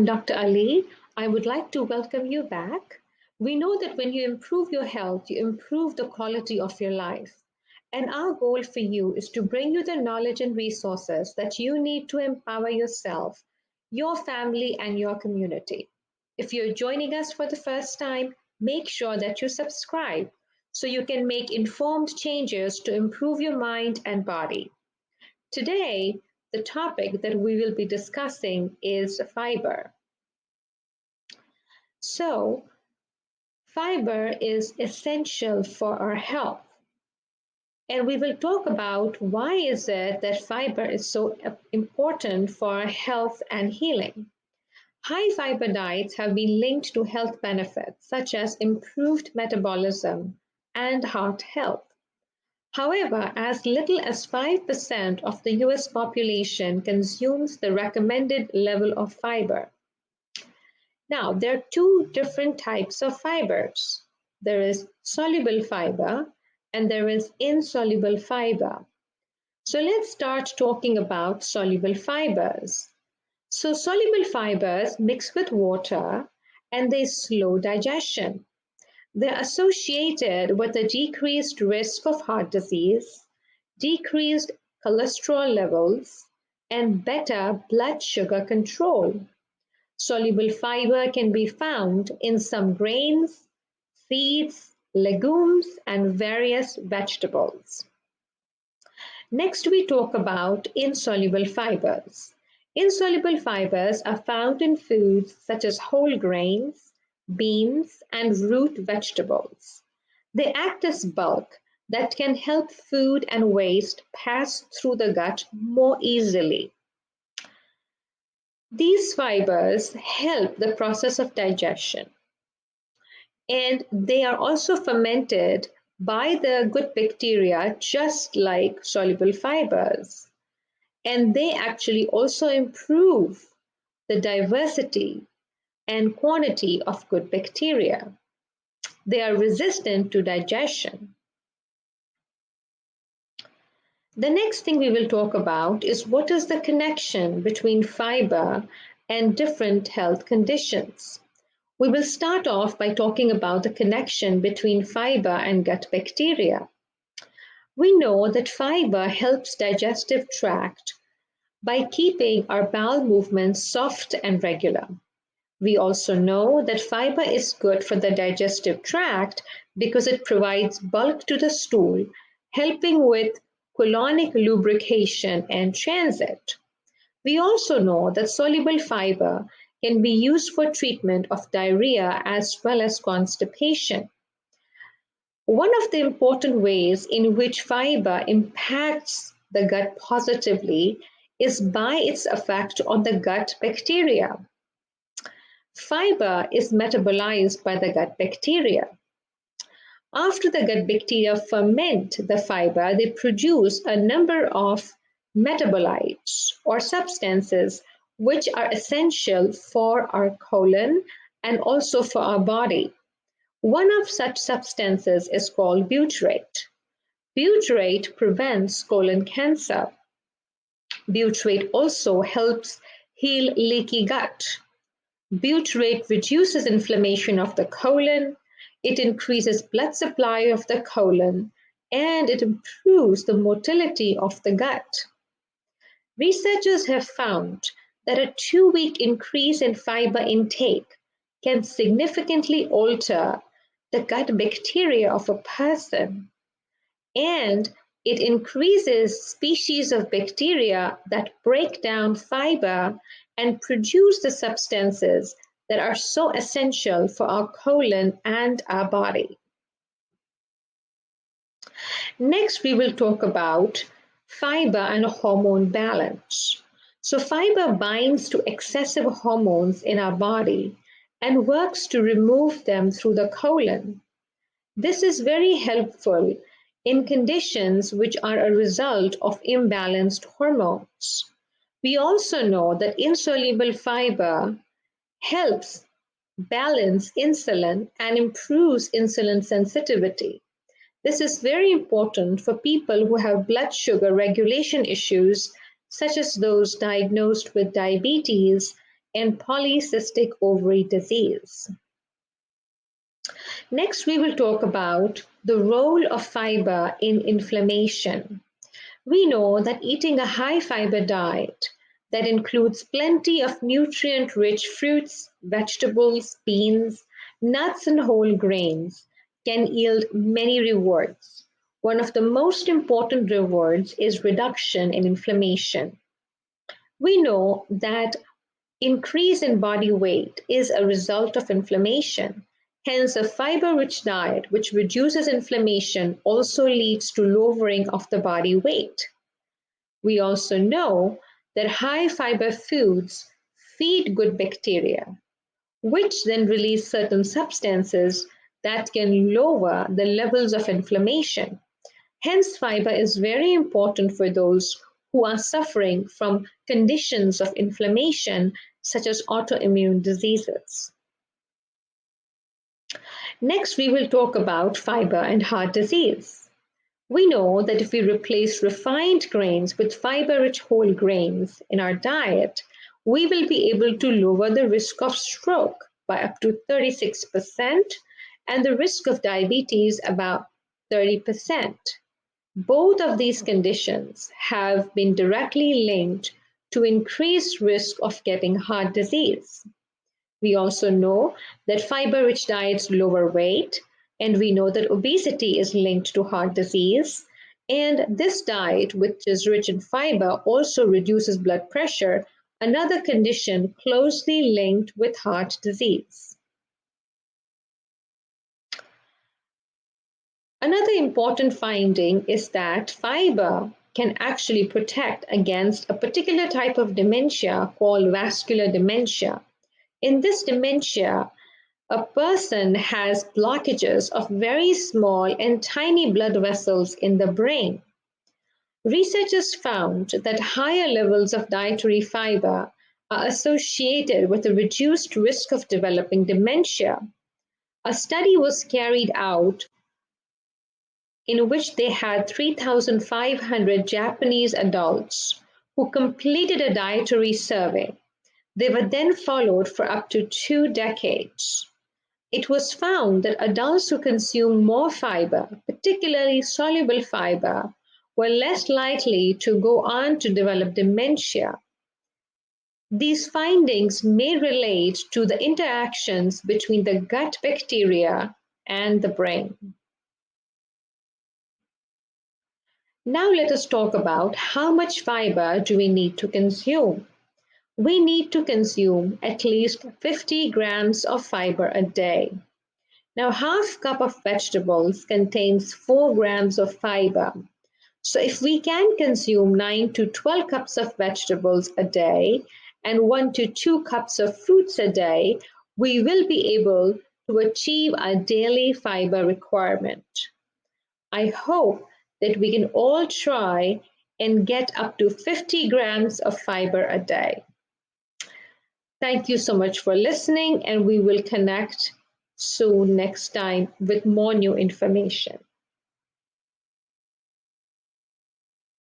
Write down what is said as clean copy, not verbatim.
Dr. Ali. I would like to welcome you back. We know that when you improve your health, you improve the quality of your life. And our goal for you is to bring you the knowledge and resources that you need to empower yourself, your family, and your community. If you're joining us for the first time, make sure that you subscribe so you can make informed changes to improve your mind and body. Today, the topic that we will be discussing is fiber. So, fiber is essential for our health. And we will talk about why is it that fiber is so important for our health and healing. High fiber diets have been linked to health benefits such as improved metabolism and heart health. However, as little as 5% of the US population consumes the recommended level of fiber. Now, there are two different types of fibers. There is soluble fiber and there is insoluble fiber. So let's start talking about soluble fibers. So soluble fibers mix with water and they slow digestion. They're associated with a decreased risk of heart disease, decreased cholesterol levels, and better blood sugar control. Soluble fiber can be found in some grains, seeds, legumes, and various vegetables. Next, we talk about insoluble fibers. Insoluble fibers are found in foods such as whole grains, beans, and root vegetables. They act as bulk that can help food and waste pass through the gut more easily. These fibers help the process of digestion, and they are also fermented by the good bacteria just like soluble fibers. And they actually also improve the diversity and quantity of good bacteria. They are resistant to digestion. The next thing we will talk about is what is the connection between fiber and different health conditions. We will start off by talking about the connection between fiber and gut bacteria. We know that fiber helps digestive tract by keeping our bowel movements soft and regular. We also know that fiber is good for the digestive tract because it provides bulk to the stool, helping with colonic lubrication and transit. We also know that soluble fiber can be used for treatment of diarrhea as well as constipation. One of the important ways in which fiber impacts the gut positively is by its effect on the gut bacteria. Fiber is metabolized by the gut bacteria. After the gut bacteria ferment the fiber, they produce a number of metabolites or substances which are essential for our colon and also for our body. One of such substances is called butyrate. Butyrate prevents colon cancer. Butyrate also helps heal leaky gut. Butyrate reduces inflammation of the colon, it increases blood supply of the colon, and it improves the motility of the gut. Researchers have found that a 2-week increase in fiber intake can significantly alter the gut bacteria of a person, and it increases species of bacteria that break down fiber and produce the substances that are so essential for our colon and our body. Next, we will talk about fiber and hormone balance. So fiber binds to excessive hormones in our body and works to remove them through the colon. This is very helpful in conditions which are a result of imbalanced hormones. We also know that insoluble fiber helps balance insulin and improves insulin sensitivity. This is very important for people who have blood sugar regulation issues, such as those diagnosed with diabetes and polycystic ovary disease. Next, we will talk about the role of fiber in inflammation. We know that eating a high fiber diet that includes plenty of nutrient-rich fruits, vegetables, beans, nuts, and whole grains can yield many rewards. One of the most important rewards is reduction in inflammation. We know that increase in body weight is a result of inflammation. Hence, a fiber-rich diet which reduces inflammation also leads to lowering of the body weight. We also know that high fiber foods feed good bacteria, which then release certain substances that can lower the levels of inflammation. Hence, fiber is very important for those who are suffering from conditions of inflammation such as autoimmune diseases. Next, we will talk about fiber and heart disease. We know that if we replace refined grains with fiber-rich whole grains in our diet, we will be able to lower the risk of stroke by up to 36% and the risk of diabetes about 30%. Both of these conditions have been directly linked to increased risk of getting heart disease. We also know that fiber-rich diets lower weight, and we know that obesity is linked to heart disease. And this diet, which is rich in fiber, also reduces blood pressure, another condition closely linked with heart disease. Another important finding is that fiber can actually protect against a particular type of dementia called vascular dementia. In this dementia, a person has blockages of very small and tiny blood vessels in the brain. Researchers found that higher levels of dietary fiber are associated with a reduced risk of developing dementia. A study was carried out in which they had 3,500 Japanese adults who completed a dietary survey. They were then followed for up to 2 decades. It was found that adults who consume more fiber, particularly soluble fiber, were less likely to go on to develop dementia. These findings may relate to the interactions between the gut bacteria and the brain. Now let us talk about how much fiber do we need to consume. We need to consume at least 50 grams of fiber a day. Now, half cup of vegetables contains 4 grams of fiber. So if we can consume 9 to 12 cups of vegetables a day and 1 to 2 cups of fruits a day, we will be able to achieve our daily fiber requirement. I hope that we can all try and get up to 50 grams of fiber a day. Thank you so much for listening, and we will connect soon next time with more new information.